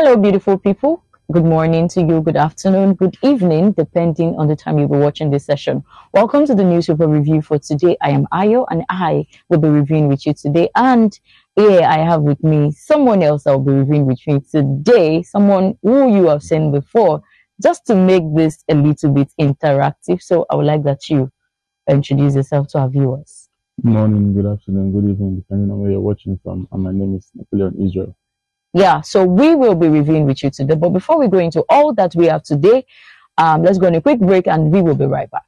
Hello, beautiful people. Good morning to you, good afternoon, good evening, depending on the time you'll be watching this session. Welcome to the newspaper review for today. I am Ayo, and I will be reviewing with you today. And here I have with me someone else that will be reviewing with me today, someone who you have seen before, just to make this a little bit interactive. So I would like that you introduce yourself to our viewers. Good morning, good afternoon, good evening, depending on where you're watching from. And my name is Napoleon Israel. Yeah, so we will be reviewing with you today. But before we go into all that we have today, let's go on a quick break and we will be right back.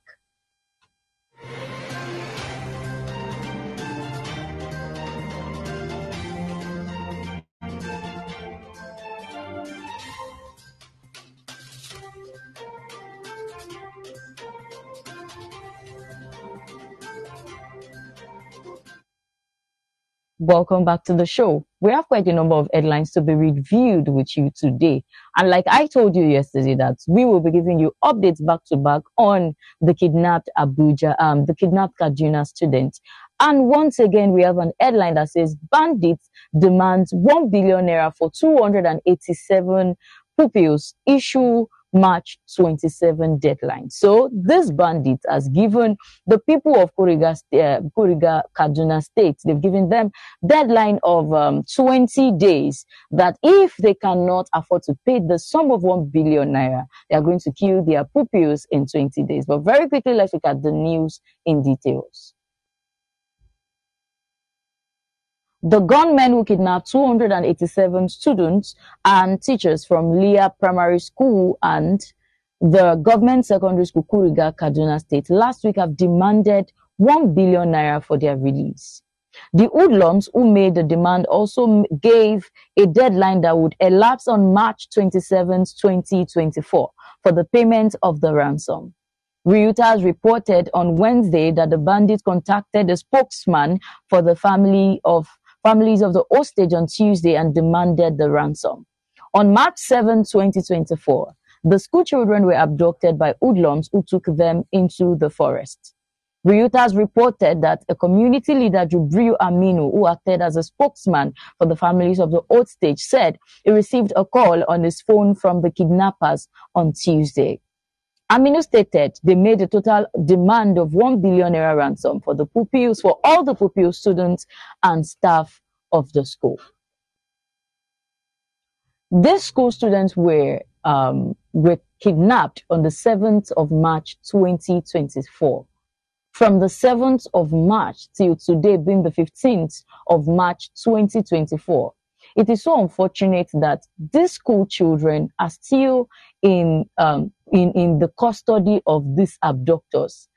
Welcome back to the show. We have quite a number of headlines to be reviewed with you today. And like I told you yesterday, that we will be giving you updates back to back on the kidnapped the kidnapped Kaduna student. And once again, we have an headline that says bandits demand 1 billion naira for 287 pupils, issue March 27 deadline. So this bandit has given the people of Kuriga, Kaduna State, they've given them deadline of 20 days that if they cannot afford to pay the sum of 1 billion naira, they are going to kill their pupils in 20 days. But very quickly, let's look at the news in details. The gunmen who kidnapped 287 students and teachers from Leah Primary School and the government secondary school Kuriga, Kaduna State last week have demanded 1 billion naira for their release. The hoodlums who made the demand also gave a deadline that would elapse on March 27, 2024 for the payment of the ransom. Reuters reported on Wednesday that the bandits contacted the spokesman for the families of the hostage on Tuesday and demanded the ransom. On March 7, 2024, the school children were abducted by hoodlums who took them into the forest. Reuters reported that a community leader, Jubriu Aminu, who acted as a spokesman for the families of the hostage, said he received a call on his phone from the kidnappers on Tuesday. Aminu stated they made a total demand of 1 billion naira ransom for the pupils, for all the pupils, students, and staff of the school. These school students were kidnapped on the 7th of March 2024. From the 7th of March till today being the 15th of March 2024. It is so unfortunate that these school children are still in the custody of these abductors.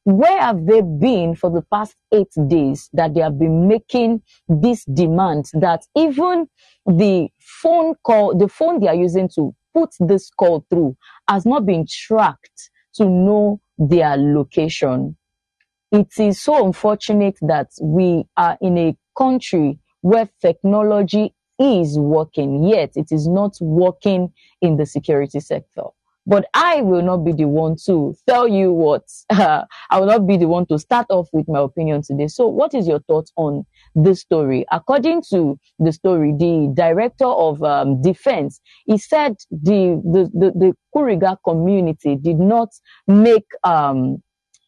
Where have they been for the past 8 days that they have been making this demand that even the phone they are using to put this call through has not been tracked to know their location? It is so unfortunate that we are in a country where technology is working, yet it is not working in the security sector. But I will not be the one to tell you what. I will not be the one to start off with my opinion today. So what is your thoughts on this story? According to the story, the director of defense, he said the Kuriga community did not make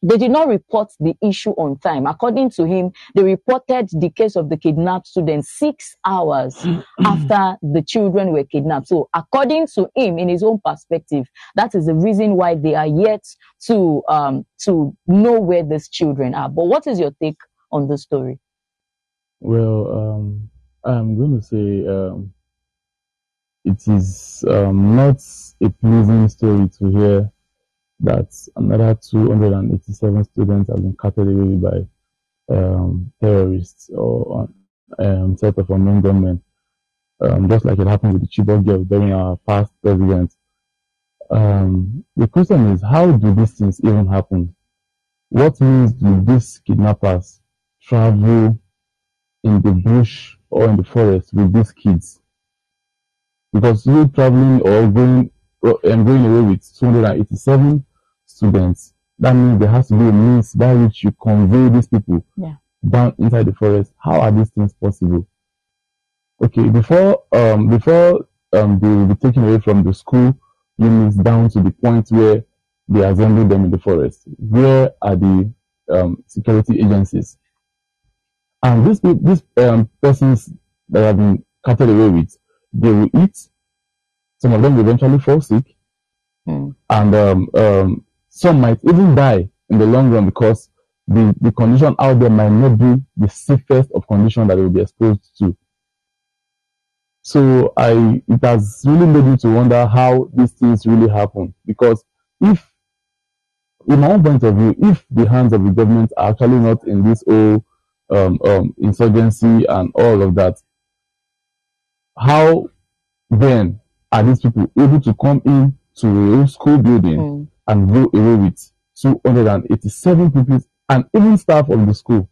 they did not report the issue on time. According to him, they reported the case of the kidnapped students 6 hours after the children were kidnapped. So according to him, in his own perspective, that is the reason why they are yet to know where these children are. But what is your take on the story? Well, I'm going to say it is not a pleasing story to hear that another 287 students have been carted away by terrorists or set of unknown gunmen, just like it happened with the Chibok girl during our past president. The question is, how do these things even happen? What means do these kidnappers travel in the bush or in the forest with these kids? Because you traveling or going away with 287 students, that means there has to be a means by which you convey these people down inside the forest. How are these things possible? Okay, before they will be taken away from the school units down to the point where they assemble them in the forest. Where are the security agencies? And these persons that have been carted away with, they will eat. Some of them will eventually fall sick, and some might even die in the long run because the condition out there might not be the safest of conditions that they will be exposed to. So it has really made me to wonder how these things really happen. Because if, in my own point of view, if the hands of the government are actually not in this whole insurgency and all of that, how then are these people able to come in to a school building and go away with 287 people and even staff of the school?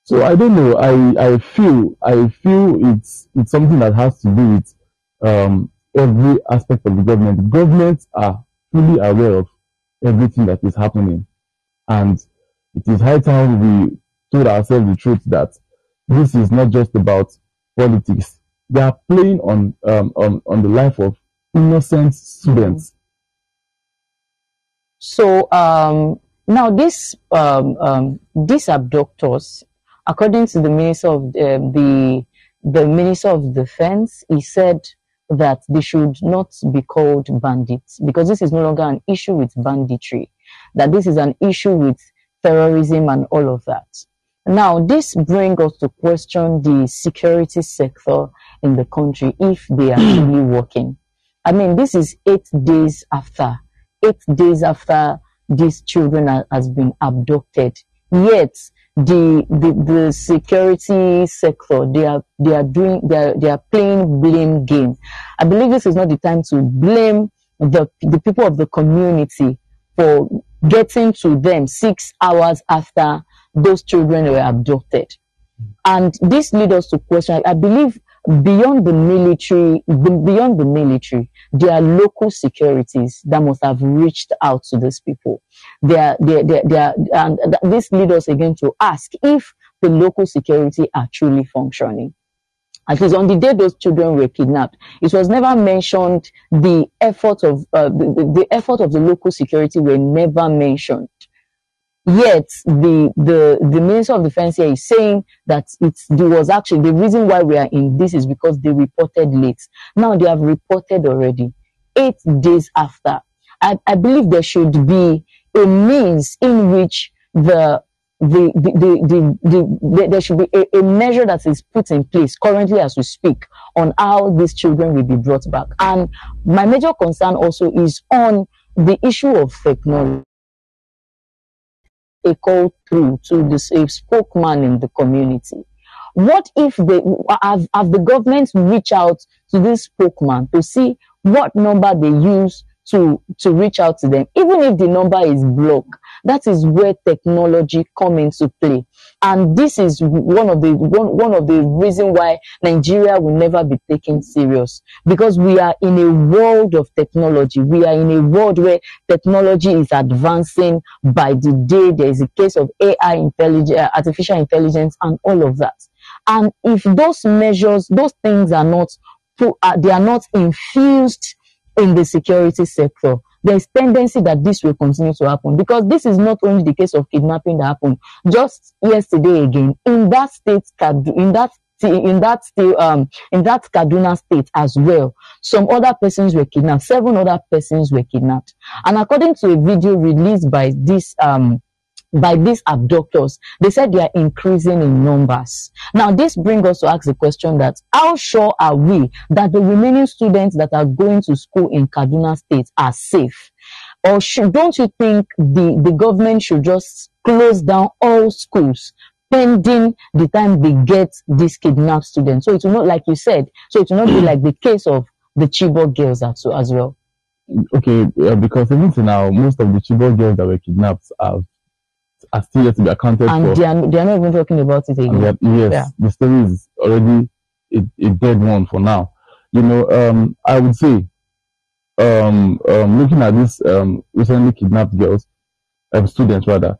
So I don't know. I feel it's something that has to do with every aspect of the government. The governments are fully aware of everything that is happening, and it is high time we told ourselves the truth that this is not just about politics. They are playing on the life of innocent students. So now these abductors, according to the Minister of the Minister of Defense, he said that they should not be called bandits because this is no longer an issue with banditry, that this is an issue with terrorism and all of that. Now, this brings us to question the security sector in the country, if they are really working. I mean, this is 8 days after these children has been abducted. Yet the security sector, they are playing blame game. I believe this is not the time to blame the people of the community for getting to them 6 hours after those children were abducted. And this leads us to question, I believe, beyond the military, there are local securities that must have reached out to these people. And this leads us again to ask if the local security are truly functioning. At least on the day those children were kidnapped, it was never mentioned. The effort of the effort of the local security were never mentioned. Yet the Minister of Defense here is saying that there was actually the reason why we are in this is because they reported late. Now they have reported already 8 days after. I believe there should be a means in which there should be a measure that is put in place currently as we speak on how these children will be brought back. And my major concern also is on the issue of technology. A call through to the spokesman in the community. What if they have the government reach out to this spokesman to see what number they use to reach out to them, even if the number is blocked? That is where technology come into play, and this is one of the reasons why Nigeria will never be taken serious, because we are in a world of technology. We are in a world where technology is advancing by the day. There is a case of AI intelligence, artificial intelligence, and all of that. And if those measures, those things are not they are not infused in the security sector, there is tendency that this will continue to happen, because this is not only the case of kidnapping that happened just yesterday again in that state, in that Kaduna state as well. Some other persons were kidnapped. 7 other persons were kidnapped, and according to a video released by these abductors, they said they are increasing in numbers. Now, this brings us to ask the question that how sure are we that the remaining students that are going to school in Kaduna State are safe? Or don't you think the government should just close down all schools pending the time they get these kidnapped students? So it will not, like you said, so it will not be like the case of the Chibok girls as well. Okay, because even now, most of the Chibok girls that were kidnapped are still yet to be accounted for. And they are not even talking about it again. Yes, the story is already a dead one for now. You know, I would say, looking at these recently kidnapped girls, students rather,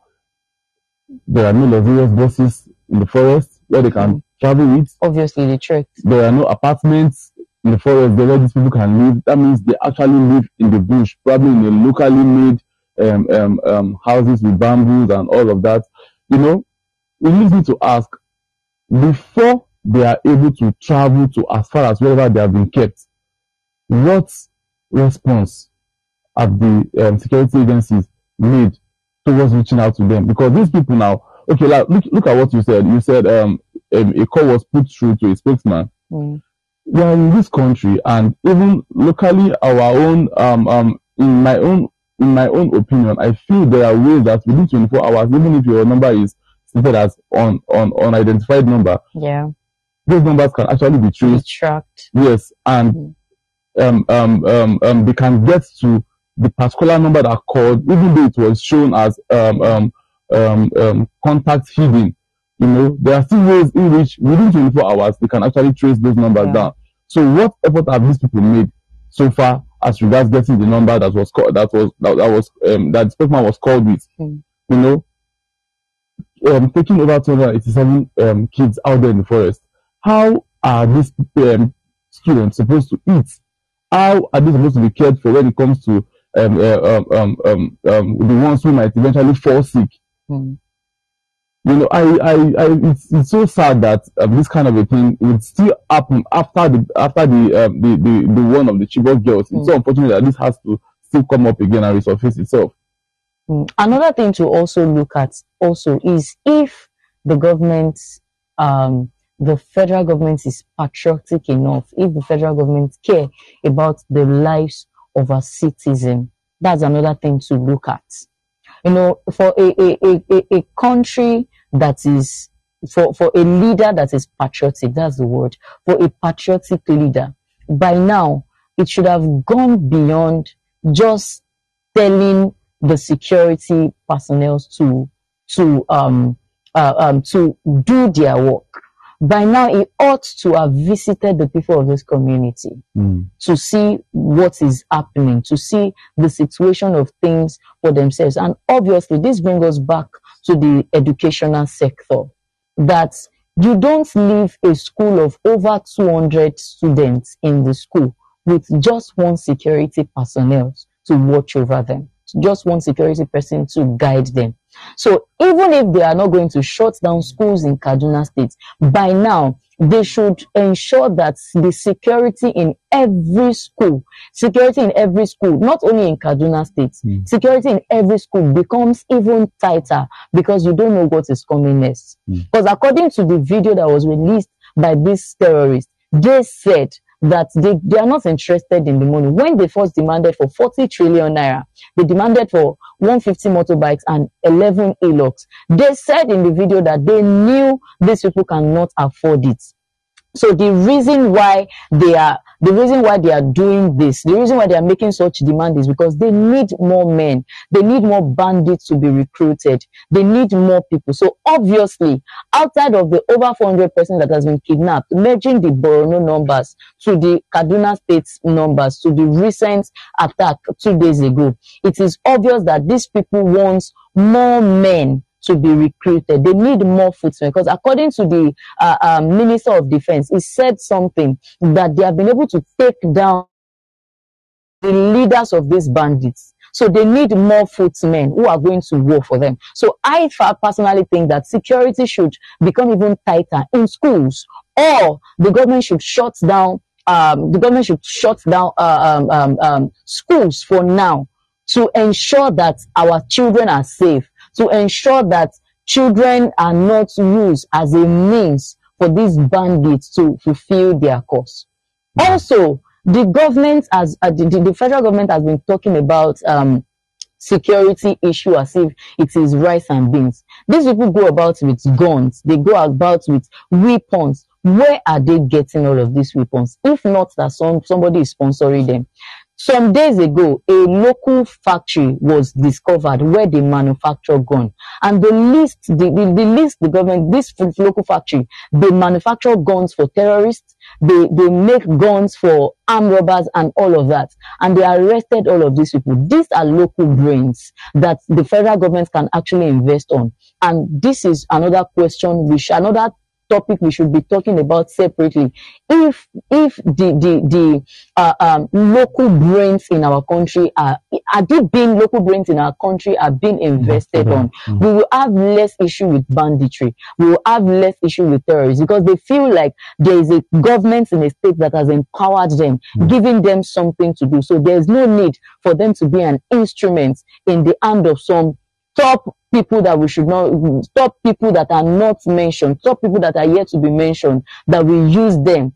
there are no luxurious buses in the forest. where they can travel with. Obviously, the truth. There are no apartments in the forest where these people can live. That means they actually live in the bush, probably in a locally made houses with bamboos and all of that. You know, we need to ask, before they are able to travel to as far as wherever they have been kept, what response have the security agencies made towards reaching out to them? Because these people now, okay, like, look at what you said. You said a call was put through to a spokesman. We are in this country, and even locally, our own in my own opinion, I feel there are ways that within 24 hours, even if your number is stated as unidentified number, those numbers can actually be traced, tracked. Yes, and they can get to the particular number that called, even though it was shown as contact hidden. You know, there are still ways in which within 24 hours they can actually trace those numbers down. So what effort have these people made so far as regards getting the number that was called, that the spokesman was called with? You know, taking over 287 kids out there in the forest. How are these students supposed to eat? How are they supposed to be cared for when it comes to the ones who might eventually fall sick? You know, it's so sad that this kind of a thing would still happen after the one of the Chibok girls. It's so unfortunate that this has to still come up again and resurface itself. Another thing to also look at is if the government, the federal government is patriotic enough, if the federal government care about the lives of our citizens. That's another thing to look at. You know, for a country that is, for a leader that is patriotic, that's the word, for a patriotic leader, by now, it should have gone beyond just telling the security personnel to do their work. By now, he ought to have visited the people of this community to see what is happening, to see the situation of things for themselves. And obviously, this brings us back to the educational sector, that you don't leave a school of over 200 students in the school with just one security personnel to watch over them, just one security person to guide them. So even if they are not going to shut down schools in Kaduna State, by now they should ensure that the security in every school, not only in Kaduna State, security in every school becomes even tighter, because you don't know what is coming next. Because according to the video that was released by these terrorists, they said that they are not interested in the money. When they first demanded for 40 trillion naira, they demanded for 150 motorbikes and 11 Hilux. They said in the video that they knew these people cannot afford it. So the reason why they are doing this, the reason why they are making such demand is because they need more men. They need more bandits to be recruited. They need more people. So obviously, outside of the over 400 persons that has been kidnapped, merging the Borno numbers to the Kaduna State numbers, to the recent attack 2 days ago, it is obvious that these people want more men to be recruited. They need more footmen, because according to the Minister of Defense, he said something that they have been able to take down the leaders of these bandits. So they need more footmen who are going to war for them. So I personally think that security should become even tighter in schools, or the government should shut down schools for now, to ensure that our children are safe, to ensure that children are not used as a means for these bandits to fulfill their cause. Also, the government, the federal government has been talking about security issue as if it is rice and beans. These people go about with guns, they go about with weapons. Where are they getting all of these weapons? If not that somebody is sponsoring them. Some days ago, a local factory was discovered where they manufacture guns. And the government, this local factory, they manufacture guns for terrorists, they make guns for armed robbers and all of that. And they arrested all of these people. These are local brains that the federal government can actually invest on. And this is another question, another topic we should be talking about separately. If the local brains in our country are they being local brains in our country are being invested on, we will have less issue with banditry. We will have less issue with terrorists because they feel like there is a government in a state that has empowered them, giving them something to do. So there's no need for them to be an instrument in the hand of some top people that we should not, top people that are not mentioned, top people that are yet to be mentioned, that we use them